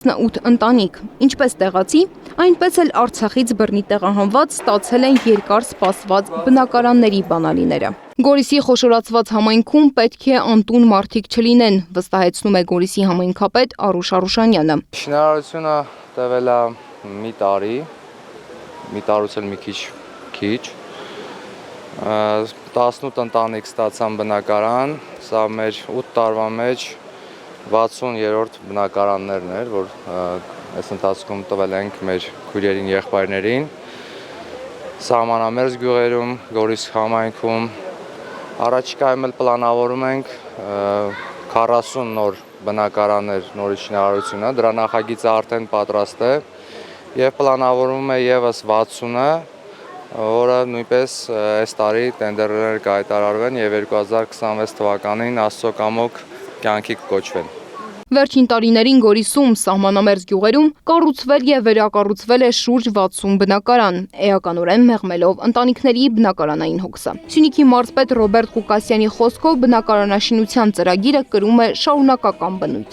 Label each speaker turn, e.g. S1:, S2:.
S1: 8 ընտանիք, ինչպես տեղացի, այնպես էլ Արցախից բռնի տեղահանված ստացել են երկար սպասված բնակարանների բանալիները։ Գորիսի խոշորացված համայնքում պետք է անտուն մարդիկ չլինեն, վստահեցնում է Գորիսի համայնքապետ Արուշ Արուշանյանը։
S2: Շինարարությունը տևել է մի տարի, մի տարուց էլ մի քիչ, 18 ընտանիք ստացան բնակարան, սա մեր 8 տարվա մեջ 60-րդ բնակարաններն էր, որ այս ընթացքում տվել ենք մեր քույրերին, եղբայրներին, սահմանամերձ գյուղերում, Գորիս համայնքում, առաջիկայում էլ պլանավորում ենք 40 նոր բնակարաններ նորից շինարարությունը, դրա նախագիծը արդեն պատրաստ է և պլանավորում է ևս 60-ը, որը նույնպես այս տարի տենդերներ կհայտարարվեն և 2026 թվականին Աստծո կամոք կյանքի կկոչվեն։
S1: Վերջին տարիներին Գորիսում սահմանամերձ գյուղերում կառուցվել և վերակառուցվել է շուրջ 60 բնակարան, էականորեն մեղմելով ընտանիքների բնակարանային հոգսը։ Սյունիքի մարզպետ Ռոբերտ Ղուկասյանի խոսքով բնակարանաշինության ծրագիրը կրում է շարունակական բնույթ։